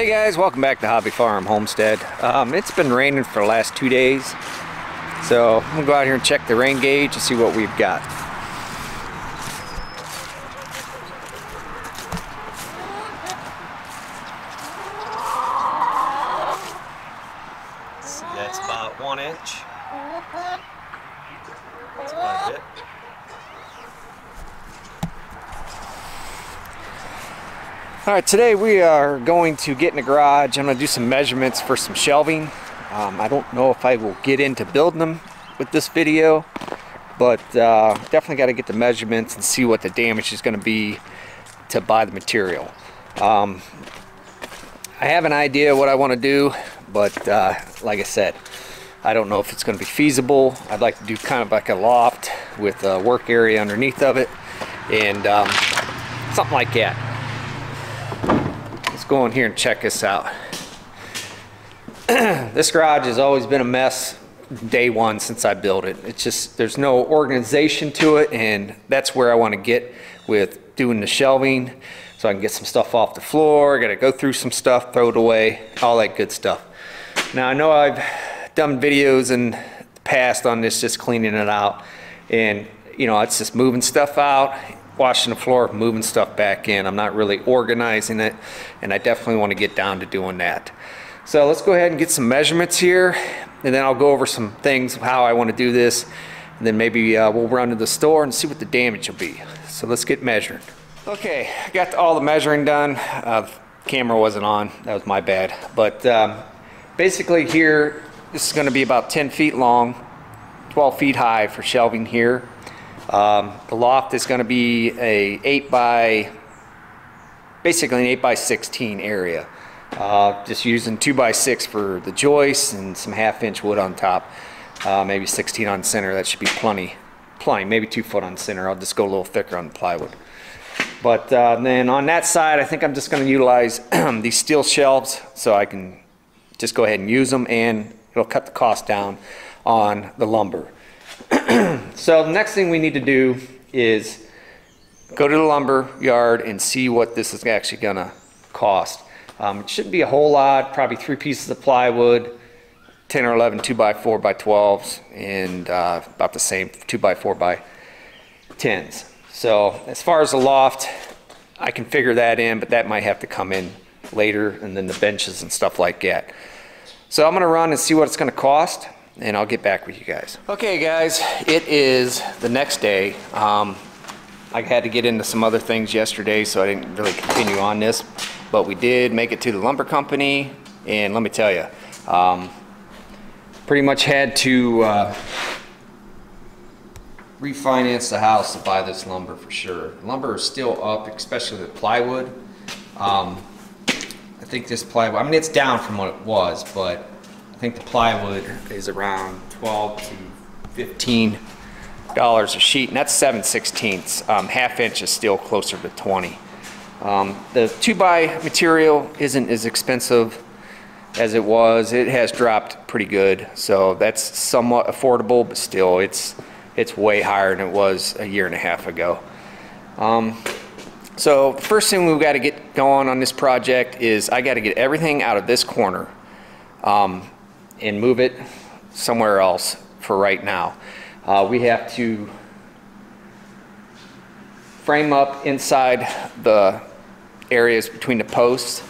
Hey guys, welcome back to Hobby Farm Homestead. It's been raining for the last 2 days, so I'm gonna go out here and check the rain gauge and see what we've got. See, that's about 1 inch. That's about it. Alright, today we are going to get in the garage. I'm going to do some measurements for some shelving. I don't know if I will get into building them with this video, but definitely got to get the measurements and see what the damage is going to be to buy the material. I have an idea what I want to do, but like I said, I don't know if it's going to be feasible. I'd like to do kind of like a loft with a work area underneath of it and something like that. Let's go in here and check this out. This garage has always been a mess day one since I built it. It's just, there's no organization to it, and that's where I want to get with doing the shelving, so I can get some stuff off the floor. I got to go through some stuff, throw it away, all that good stuff. Now I know I've done videos in the past on this, just cleaning it out, and you know, it's just moving stuff out, washing the floor, moving stuff back in. I'm not really organizing it, and I definitely want to get down to doing that. So let's go ahead and get some measurements here, and then I'll go over some things, how I want to do this, and then maybe we'll run to the store and see what the damage will be. So let's get measured. Okay, I got all the measuring done. Camera wasn't on, that was my bad. But basically here, this is going to be about 10 feet long, 12 feet high for shelving here. The loft is going to be basically an 8 by 16 area. Just using 2 by 6 for the joists and some 1/2 inch wood on top. Maybe 16 on center, that should be plenty, maybe 2 foot on center. I'll just go a little thicker on the plywood. But then on that side, I think I'm just going to utilize these steel shelves so I can just go ahead and use them, and it'll cut the cost down on the lumber. So the next thing we need to do is go to the lumber yard and see what this is actually gonna cost. It shouldn't be a whole lot, probably 3 pieces of plywood, 10 or 11 2x4 by 12s, and about the same 2x4 by 10s. So as far as the loft, I can figure that in, but that might have to come in later, and then the benches and stuff like that. So I'm gonna run and see what it's gonna cost, and I'll get back with you guys. Okay guys, it is the next day. I had to get into some other things yesterday, so I didn't really continue on this, but we did make it to the lumber company, and let me tell you, pretty much had to refinance the house to buy this lumber for sure. The lumber is still up, especially the plywood. I think this plywood, I mean, it's down from what it was, but I think the plywood is around $12 to $15 a sheet, and that's 7/16. 1/2 inch is still closer to 20. The 2x material isn't as expensive as it was. It has dropped pretty good, so that's somewhat affordable, but still it's way higher than it was a year and a half ago. So the first thing we've got to get going on this project is I got to get everything out of this corner and move it somewhere else for right now. We have to frame up inside the areas between the posts,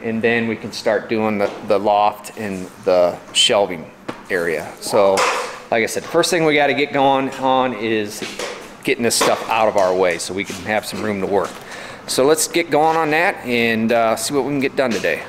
and then we can start doing the loft and the shelving area. So like I said, the first thing we got to get going on is getting this stuff out of our way so we can have some room to work. So let's get going on that and see what we can get done today.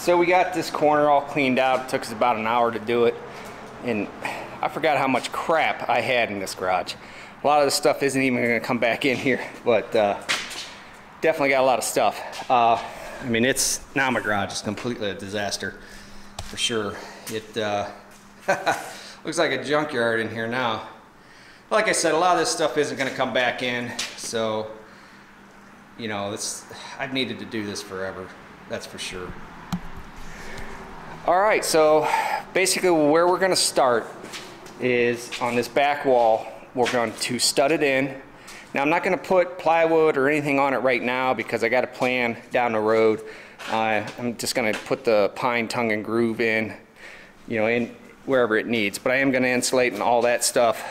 So we got this corner all cleaned out. It took us about an hour to do it. And I forgot how much crap I had in this garage. A lot of this stuff isn't even gonna come back in here, but definitely got a lot of stuff. I mean, now my garage is completely a disaster, for sure. It looks like a junkyard in here now. Like I said, a lot of this stuff isn't gonna come back in, so, you know, I've needed to do this forever, that's for sure. All right, so basically where we're gonna start is on this back wall. We're going to stud it in. Now I'm not gonna put plywood or anything on it right now because I got a plan down the road. I'm just gonna put the pine tongue and groove in, you know, in wherever it needs. But I am gonna insulate and all that stuff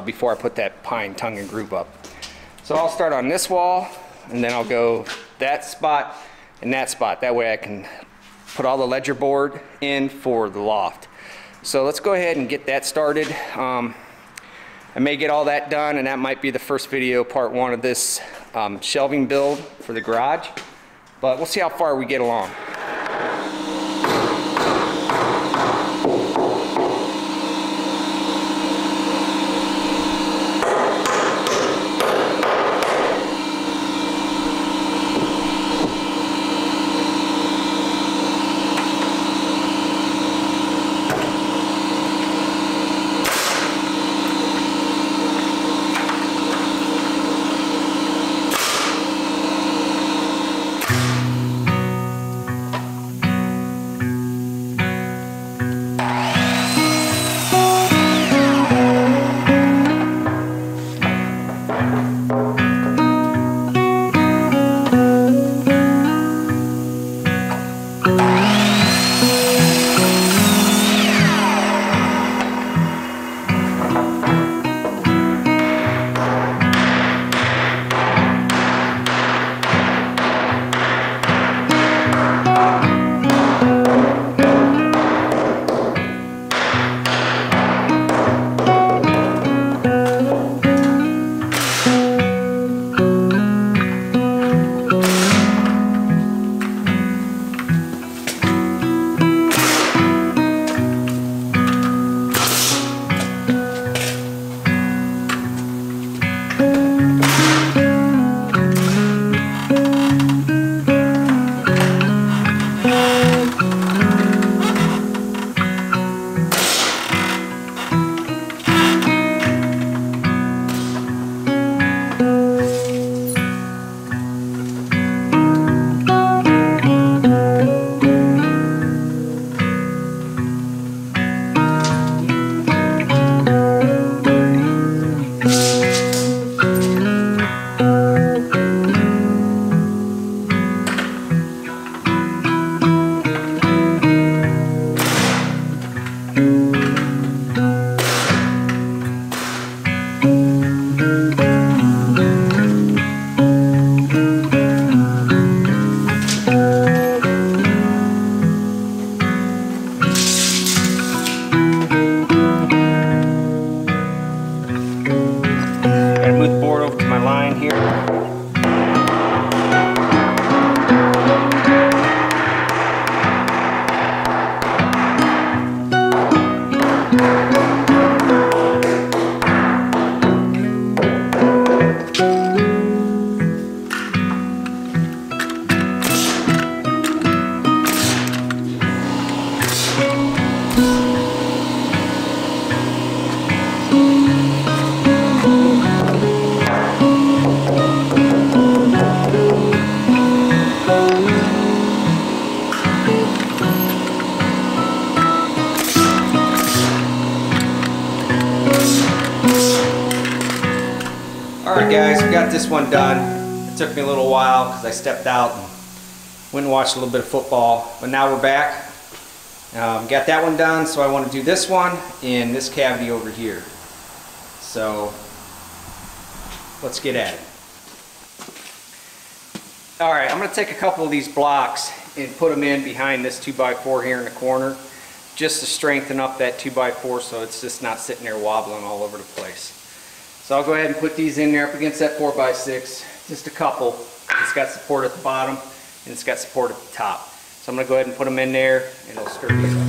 before I put that pine tongue and groove up. So I'll start on this wall and then I'll go that spot and that spot. That way I can put all the ledger board in for the loft. So let's go ahead and get that started. I may get all that done, and that might be the first video, part one of this shelving build for the garage, but we'll see how far we get along. Alright guys, we got this one done. It took me a little while because I stepped out and went and watched a little bit of football, but now we're back. Got that one done, so I want to do this one in this cavity over here. So let's get at it. Alright, I'm going to take a couple of these blocks and put them in behind this 2x4 here in the corner, just to strengthen up that 2x4 so it's just not sitting there wobbling all over the place. So I'll go ahead and put these in there up against that 4x6, just a couple. It's got support at the bottom and it's got support at the top. So I'm going to go ahead and put them in there, and it'll stir these up.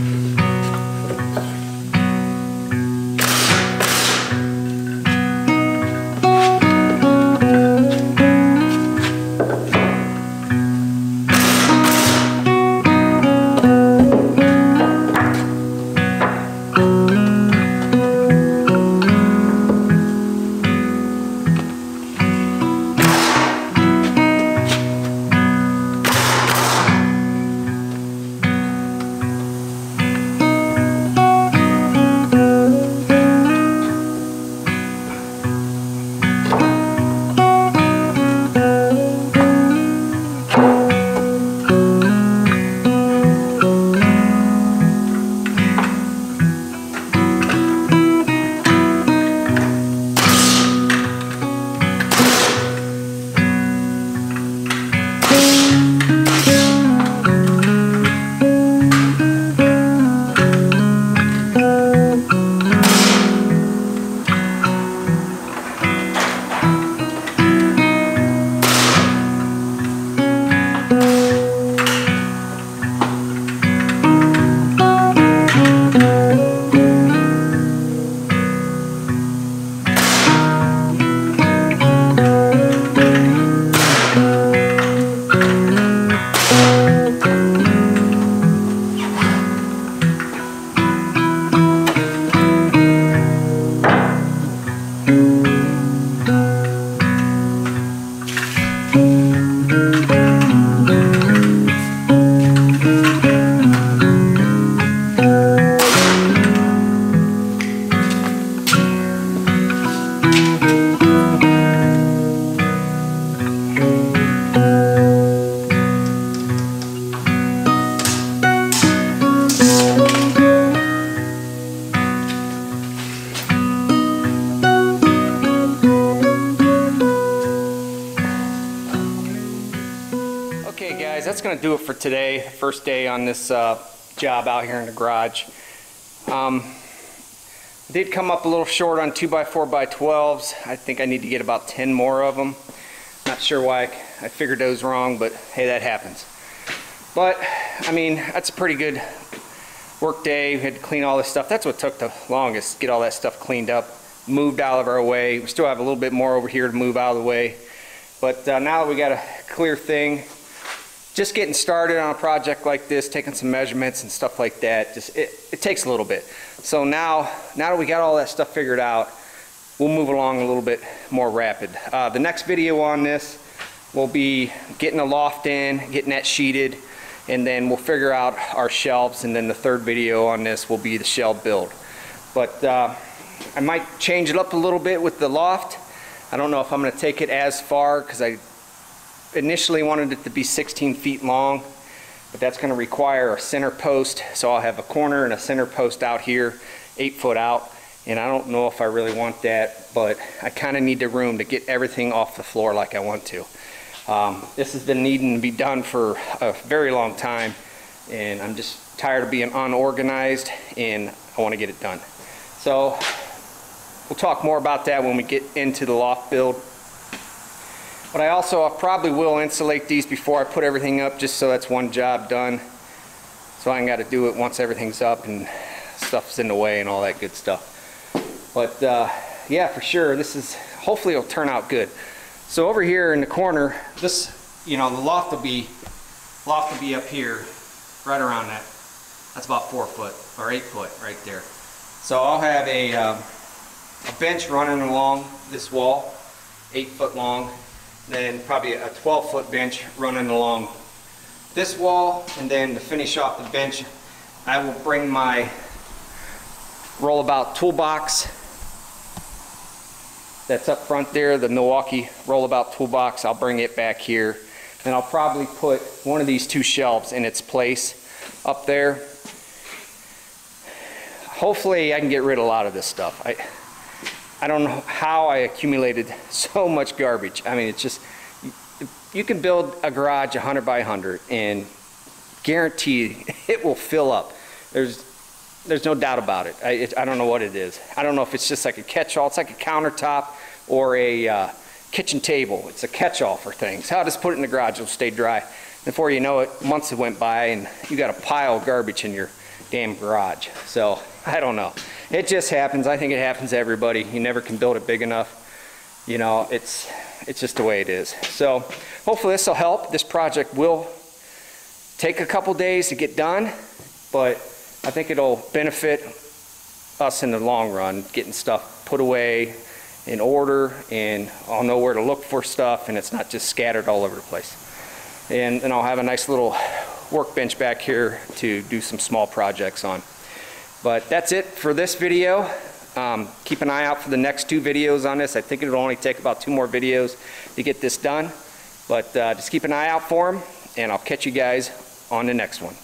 Okay guys, that's going to do it for today. First day on this job out here in the garage. Did come up a little short on 2x4x12s. I think I need to get about 10 more of them. Not sure why I figured those wrong, but hey, that happens. But I mean, that's a pretty good work day. We had to clean all this stuff. That's what took the longest, get all that stuff cleaned up, moved out of our way. We still have a little bit more over here to move out of the way. But now that we got a clear thing, just getting started on a project like this, taking some measurements and stuff like that, just it takes a little bit. So now that we got all that stuff figured out, we'll move along a little bit more rapid. The next video on this will be getting a loft in, getting that sheeted, and then we'll figure out our shelves, and then the third video on this will be the shelf build. But I might change it up a little bit with the loft. I don't know if I'm going to take it as far, because I initially wanted it to be 16 feet long, but that's going to require a center post. So I'll have a corner and a center post out here, 8 foot out, and I don't know if I really want that, but I kind of need the room to get everything off the floor like I want to. This has been needing to be done for a very long time, and I'm just tired of being unorganized, and I want to get it done. So we'll talk more about that when we get into the loft build. But I probably will insulate these before I put everything up, just so that's one job done. So I ain't got to do it once everything's up and stuff's in the way and all that good stuff. But yeah, for sure, hopefully it'll turn out good. So over here in the corner, this, the loft will be up here, right around that. That's about 4 foot or 8 foot right there. So I'll have a bench running along this wall, 8 foot long. Then probably a 12-foot bench running along this wall, and then to finish off the bench, I will bring my rollabout toolbox that's up front there, the Milwaukee rollabout toolbox. I'll bring it back here, and I'll probably put one of these 2 shelves in its place up there. Hopefully I can get rid of a lot of this stuff. I don't know how I accumulated so much garbage. I mean, it's just, you can build a garage 100 by 100 and guarantee it will fill up. There's no doubt about it. I don't know what it is. I don't know if it's just like a catch-all. It's like a countertop or a kitchen table. It's a catch-all for things. I'll just put it in the garage, it'll stay dry. Before you know it, months have went by and you got a pile of garbage in your damn garage. So I don't know. It just happens. I think it happens to everybody. You never can build it big enough. You know, it's just the way it is. So hopefully this will help. This project will take a couple days to get done, but I think it'll benefit us in the long run, getting stuff put away in order, and I'll know where to look for stuff, and it's not just scattered all over the place. And I'll have a nice little workbench back here to do some small projects on. But that's it for this video. Keep an eye out for the next 2 videos on this. I think it'll only take about 2 more videos to get this done. But just keep an eye out for them, and I'll catch you guys on the next one.